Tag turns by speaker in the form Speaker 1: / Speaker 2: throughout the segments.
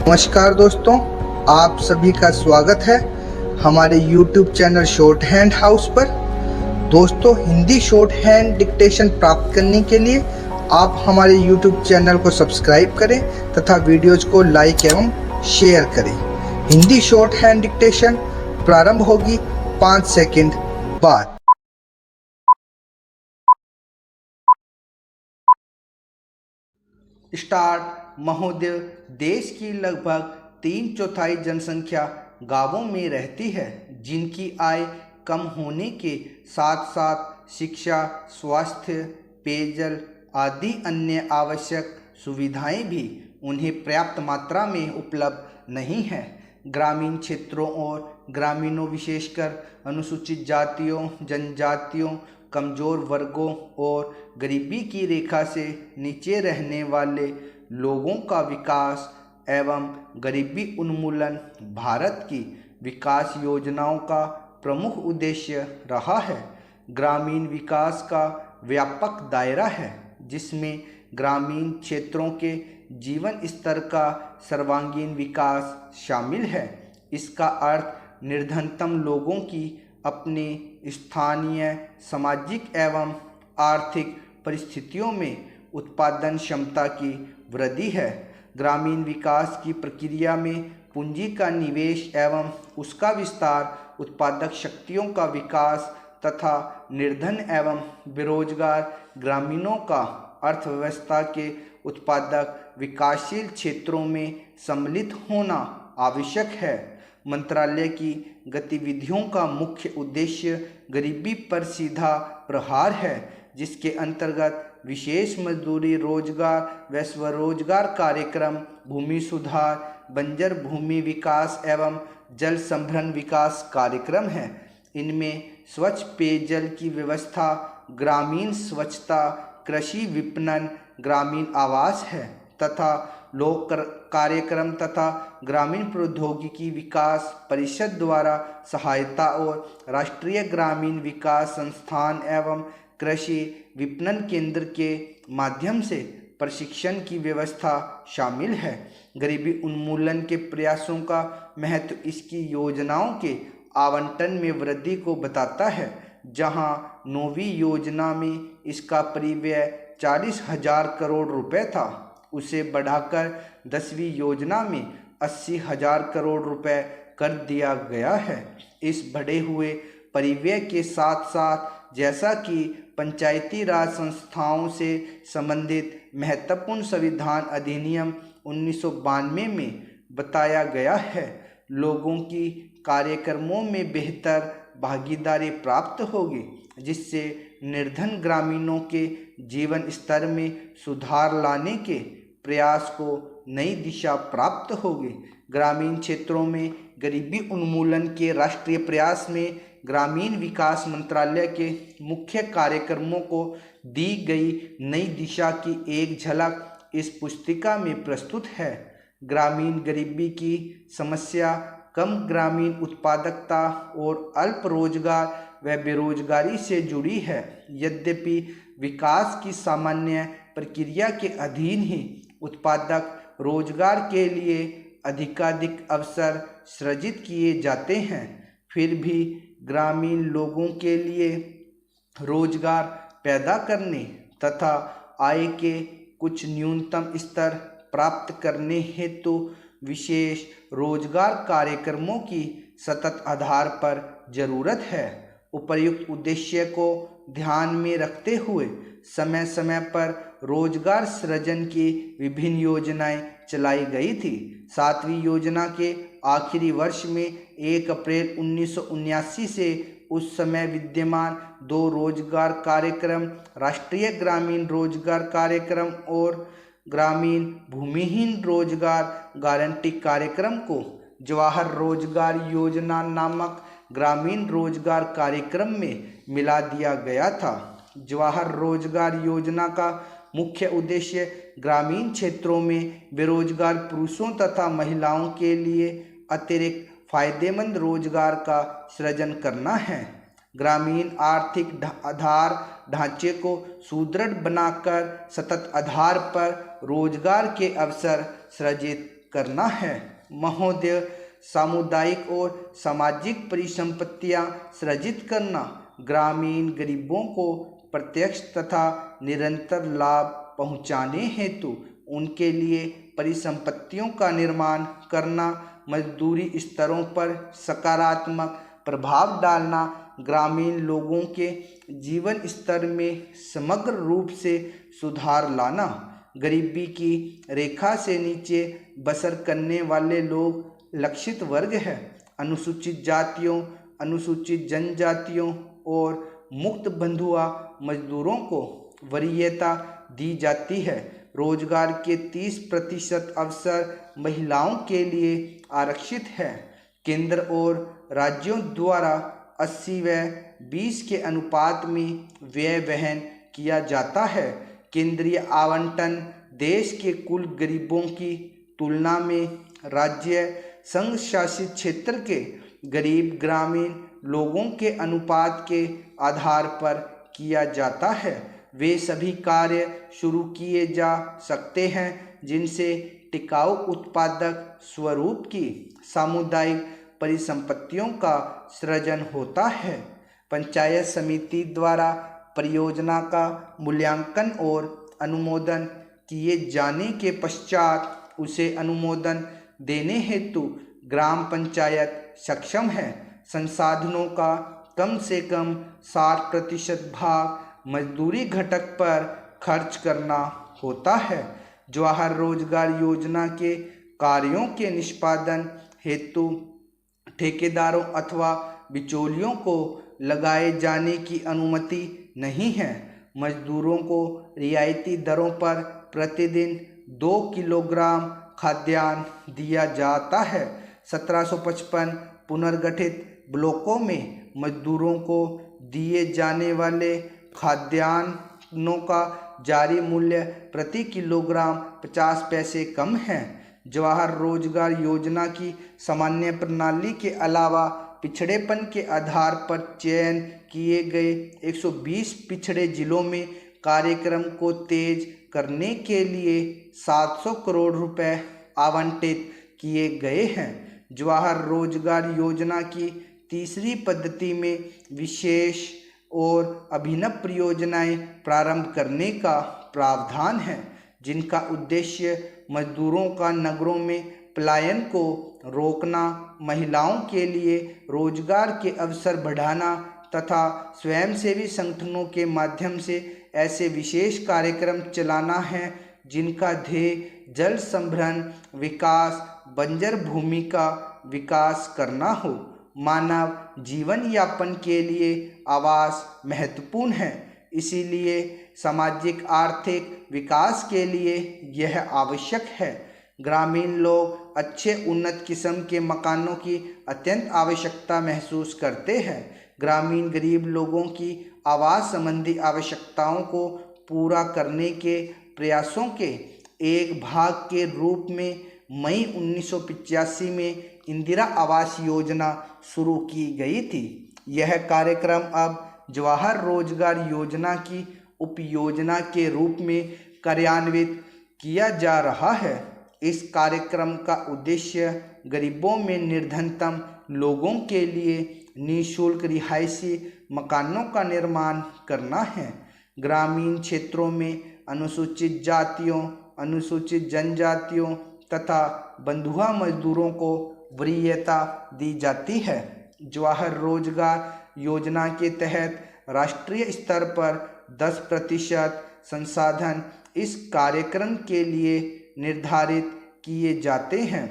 Speaker 1: नमस्कार दोस्तों, आप सभी का स्वागत है हमारे YouTube channel short hand house पर। दोस्तों, हिंदी शॉर्ट हैंड डिक्टेशन प्राप्त करने के लिए आप हमारे YouTube चैनल को सब्सक्राइब करें तथा वीडियोज को लाइक एवं शेयर करें। हिंदी शॉर्ट हैंड डिक्टेशन प्रारंभ होगी 5 सेकंड बाद। स्टार्ट। महोदय, देश की लगभग 3/4 जनसंख्या गांवों में रहती है, जिनकी आय कम होने के साथ साथ शिक्षा, स्वास्थ्य, पेयजल आदि अन्य आवश्यक सुविधाएं भी उन्हें पर्याप्त मात्रा में उपलब्ध नहीं है। ग्रामीण क्षेत्रों और ग्रामीणों, विशेषकर अनुसूचित जातियों, जनजातियों, कमज़ोर वर्गों और गरीबी की रेखा से नीचे रहने वाले लोगों का विकास एवं गरीबी उन्मूलन भारत की विकास योजनाओं का प्रमुख उद्देश्य रहा है। ग्रामीण विकास का व्यापक दायरा है, जिसमें ग्रामीण क्षेत्रों के जीवन स्तर का सर्वांगीण विकास शामिल है। इसका अर्थ निर्धनतम लोगों की अपने स्थानीय सामाजिक एवं आर्थिक परिस्थितियों में उत्पादन क्षमता की वृद्धि है। ग्रामीण विकास की प्रक्रिया में पूंजी का निवेश एवं उसका विस्तार, उत्पादक शक्तियों का विकास तथा निर्धन एवं बेरोजगार ग्रामीणों का अर्थव्यवस्था के उत्पादक विकासशील क्षेत्रों में सम्मिलित होना आवश्यक है। मंत्रालय की गतिविधियों का मुख्य उद्देश्य गरीबी पर सीधा प्रहार है, जिसके अंतर्गत विशेष मजदूरी रोजगार व स्वरोजगार कार्यक्रम, भूमि सुधार, बंजर भूमि विकास एवं जल संभरण विकास कार्यक्रम है। इनमें स्वच्छ पेयजल की व्यवस्था, ग्रामीण स्वच्छता, कृषि विपणन, ग्रामीण आवास है तथा लोक कार्यक्रम तथा ग्रामीण प्रौद्योगिकी विकास परिषद द्वारा सहायता और राष्ट्रीय ग्रामीण विकास संस्थान एवं कृषि विपणन केंद्र के माध्यम से प्रशिक्षण की व्यवस्था शामिल है। गरीबी उन्मूलन के प्रयासों का महत्व इसकी योजनाओं के आवंटन में वृद्धि को बताता है, जहां 9वीं योजना में इसका परिव्यय 40,000 करोड़ रुपए था, उसे बढ़ाकर 10वीं योजना में 80,000 करोड़ रुपए कर दिया गया है। इस बढ़े हुए परिव्यय के साथ साथ, जैसा कि पंचायती राज संस्थाओं से संबंधित महत्वपूर्ण संविधान अधिनियम 1992 में बताया गया है, लोगों की कार्यक्रमों में बेहतर भागीदारी प्राप्त होगी, जिससे निर्धन ग्रामीणों के जीवन स्तर में सुधार लाने के प्रयास को नई दिशा प्राप्त होगी। ग्रामीण क्षेत्रों में गरीबी उन्मूलन के राष्ट्रीय प्रयास में ग्रामीण विकास मंत्रालय के मुख्य कार्यक्रमों को दी गई नई दिशा की एक झलक इस पुस्तिका में प्रस्तुत है। ग्रामीण गरीबी की समस्या कम ग्रामीण उत्पादकता और अल्प रोजगार व बेरोजगारी से जुड़ी है। यद्यपि विकास की सामान्य प्रक्रिया के अधीन ही उत्पादक रोजगार के लिए अधिकाधिक अवसर सृजित किए जाते हैं, फिर भी ग्रामीण लोगों के लिए रोजगार पैदा करने तथा आय के कुछ न्यूनतम स्तर प्राप्त करने हेतु विशेष रोजगार कार्यक्रमों की सतत आधार पर जरूरत है। उपर्युक्त उद्देश्य को ध्यान में रखते हुए समय समय पर रोजगार सृजन की विभिन्न योजनाएं चलाई गई थी। 7वीं योजना के आखिरी वर्ष में 1 अप्रैल 1979 से उस समय विद्यमान 2 रोजगार कार्यक्रम, राष्ट्रीय ग्रामीण रोजगार कार्यक्रम और ग्रामीण भूमिहीन रोजगार गारंटी कार्यक्रम को जवाहर रोजगार योजना नामक ग्रामीण रोजगार कार्यक्रम में मिला दिया गया था। जवाहर रोजगार योजना का मुख्य उद्देश्य ग्रामीण क्षेत्रों में बेरोजगार पुरुषों तथा महिलाओं के लिए अतिरिक्त फायदेमंद रोजगार का सृजन करना है। ग्रामीण आर्थिक आधार ढांचे को सुदृढ़ बनाकर सतत आधार पर रोजगार के अवसर सृजित करना है। महोदय, सामुदायिक और सामाजिक परिसंपत्तियां सृजित करना, ग्रामीण गरीबों को प्रत्यक्ष तथा निरंतर लाभ पहुंचाने हेतु उनके लिए परिसंपत्तियों का निर्माण करना, मजदूरी स्तरों पर सकारात्मक प्रभाव डालना, ग्रामीण लोगों के जीवन स्तर में समग्र रूप से सुधार लाना, गरीबी की रेखा से नीचे बसर करने वाले लोग लक्षित वर्ग है, अनुसूचित जातियों, अनुसूचित जनजातियों और मुक्त बंधुआ मजदूरों को वरीयता दी जाती है। रोजगार के 30% अवसर महिलाओं के लिए आरक्षित है। केंद्र और राज्यों द्वारा 80 व 20 के अनुपात में व्यय वहन किया जाता है। केंद्रीय आवंटन देश के कुल गरीबों की तुलना में राज्य संघ शासित क्षेत्र के गरीब ग्रामीण लोगों के अनुपात के आधार पर किया जाता है। वे सभी कार्य शुरू किए जा सकते हैं जिनसे टिकाऊ उत्पादक स्वरूप की सामुदायिक परिसंपत्तियों का सृजन होता है। पंचायत समिति द्वारा परियोजना का मूल्यांकन और अनुमोदन किए जाने के पश्चात उसे अनुमोदन देने हेतु ग्राम पंचायत सक्षम है। संसाधनों का कम से कम 60% भाग मजदूरी घटक पर खर्च करना होता है। जवाहर रोजगार योजना के कार्यों के निष्पादन हेतु ठेकेदारों अथवा बिचौलियों को लगाए जाने की अनुमति नहीं है। मजदूरों को रियायती दरों पर प्रतिदिन 2 किलोग्राम खाद्यान्न दिया जाता है। 1755 पुनर्गठित ब्लॉकों में मजदूरों को दिए जाने वाले खाद्यान्नों का जारी मूल्य प्रति किलोग्राम 50 पैसे कम है। जवाहर रोजगार योजना की सामान्य प्रणाली के अलावा पिछड़ेपन के आधार पर चयन किए गए 120 पिछड़े जिलों में कार्यक्रम को तेज करने के लिए 700 करोड़ रुपए आवंटित किए गए हैं। जवाहर रोजगार योजना की तीसरी पद्धति में विशेष और अभिनव परियोजनाएं प्रारंभ करने का प्रावधान है, जिनका उद्देश्य मजदूरों का नगरों में पलायन को रोकना, महिलाओं के लिए रोजगार के अवसर बढ़ाना तथा स्वयंसेवी संगठनों के माध्यम से ऐसे विशेष कार्यक्रम चलाना है जिनका ध्येय जल संभरण विकास, बंजर भूमि का विकास करना हो। मानव जीवन यापन के लिए आवास महत्वपूर्ण है, इसीलिए सामाजिक आर्थिक विकास के लिए यह आवश्यक है। ग्रामीण लोग अच्छे उन्नत किस्म के मकानों की अत्यंत आवश्यकता महसूस करते हैं। ग्रामीण गरीब लोगों की आवास संबंधी आवश्यकताओं को पूरा करने के प्रयासों के एक भाग के रूप में मई 1985 में इंदिरा आवास योजना शुरू की गई थी। यह कार्यक्रम अब जवाहर रोजगार योजना की उपयोजना के रूप में कार्यान्वित किया जा रहा है। इस कार्यक्रम का उद्देश्य गरीबों में निर्धनतम लोगों के लिए निःशुल्क रिहायशी मकानों का निर्माण करना है। ग्रामीण क्षेत्रों में अनुसूचित जातियों, अनुसूचित जनजातियों तथा बंधुआ मजदूरों को वरीयता दी जाती है। जवाहर रोजगार योजना के तहत राष्ट्रीय स्तर पर 10% संसाधन इस कार्यक्रम के लिए निर्धारित किए जाते हैं।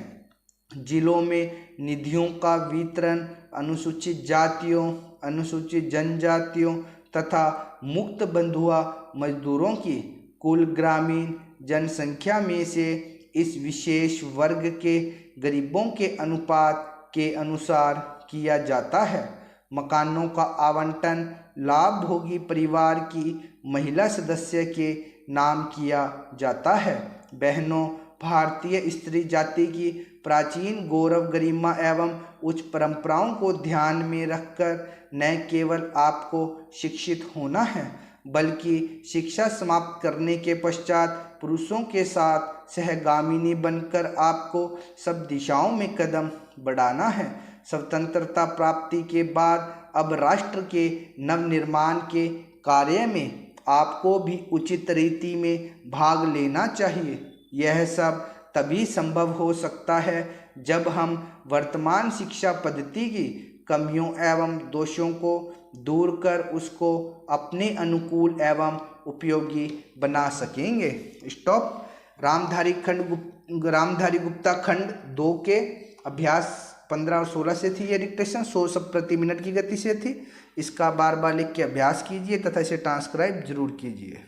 Speaker 1: जिलों में निधियों का वितरण अनुसूचित जातियों, अनुसूचित जनजातियों तथा मुक्त बंधुआ मजदूरों की कुल ग्रामीण जनसंख्या में से इस विशेष वर्ग के गरीबों के अनुपात के अनुसार किया जाता है। मकानों का आवंटन लाभ भोगी परिवार की महिला सदस्य के नाम किया जाता है। बहनों, भारतीय स्त्री जाति की प्राचीन गौरव, गरिमा एवं उच्च परंपराओं को ध्यान में रखकर न केवल आपको शिक्षित होना है, बल्कि शिक्षा समाप्त करने के पश्चात पुरुषों के साथ सहगामिनी बनकर आपको सब दिशाओं में कदम बढ़ाना है। स्वतंत्रता प्राप्ति के बाद अब राष्ट्र के नवनिर्माण के कार्य में आपको भी उचित रीति में भाग लेना चाहिए। यह सब तभी संभव हो सकता है जब हम वर्तमान शिक्षा पद्धति की कमियों एवं दोषों को दूर कर उसको अपने अनुकूल एवं उपयोगी बना सकेंगे। स्टॉप। रामधारी गुप्ता खंड 2 के अभ्यास 15 और 16 से थी ये डिक्टेशन, 100 शब्द प्रति मिनट की गति से थी। इसका बार बार लिख के अभ्यास कीजिए तथा इसे ट्रांसक्राइब जरूर कीजिए।